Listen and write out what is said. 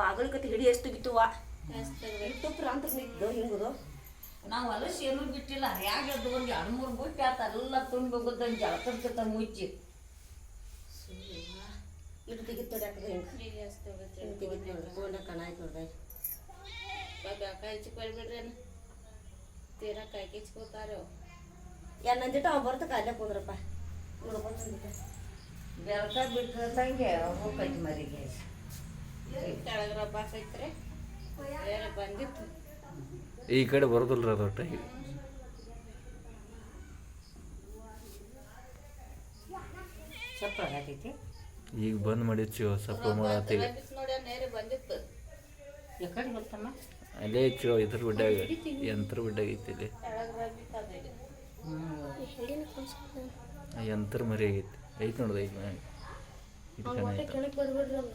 ಆಗಲಿಕತಿ ಹಿಡಿ ಎಷ್ಟು ಬಿತ್ತುವ ಅಂತ ನಿಂತು ಹಿಂಗುದು ನಾವು ಅಲಸಿ ಏನೂ ಬಿಟ್ಟಿಲ್ಲ ಹ್ಯಾಗ ಒಂದು 2-3 ಗುಟ್ಟಿ ಆತ ಎಲ್ಲ ತುಂಬಿ ಹೋಗುದಂಗೆ ಜಳಕರ್ತ ಮುಚ್ಚಿ ಇಟ್ಟು ತೆಗಿತದೆ ಯಾಕಂದ್ರೆ ಹಿಂಗೆ ತೆಗಿತು ನೋಡ್ರಿ ಫೋನ ಕಣ ಆಯ್ತು ನೋಡ್ರಿ ಕಾಯಿ ಚಿಕ್ಕೊಳ್ಬಿಡ್ರಿ ತೀರಾ ಕಾಯಿ ಕಿಚ್ಕೋತಾರ ನಂದಿಟ್ಟು ಅವ್ ಬರ್ತ ಅಲ್ಲೇ ಕುಂದ್ರಪ್ಪ ನೋಡ್ಕೊಂಡ್ಬಿಟ್ಟೆ ಬೆಳಕ ಬಿಟ್ಟಂಗೆ ಹೋಗೈತಿ ಮರಿಗೆ ಕೆಳಗೆ ರಬ್ಬ ಹಾಕೈತ್ರಿ ಬೇರೆ ಬಂದಿತ್ತು ಈ ಕಡೆ ಬರೋದಿಲ್ಲ ಅದು ಒಟ್ಟಾಗಿ ಸಪ್ಪ ಆಗೈತಿ ಈಗ ಬಂದ್ ಮಾಡಿರ್ತೀವ ಸಪ್ಪ ಮಾಡತ್ತೀವಿ ನೋಡಿ ನೇರೆ ಬಂದಿತ್ತು ಯಾಕಡೆ ಗೊತ್ತಮ್ಮ ಅಲ್ಲೇ ಹೆಚ್ಚು ಇದ್ರ ಬಿಡ್ಡಾಗ ಯಂತ್ರ ಬಿಡ್ಡಾಗ ಐತಿ ಇಲ್ಲಿ ಯಂತ್ರ ಮರಿ ಆಗೈತಿ ಐತಿ ನೋಡ್ದು ಐತಿ ಮ್ಯಾಗ ಕೆಳಗೆ ಬರ್ಬಿಡ್ರಲ್ಲ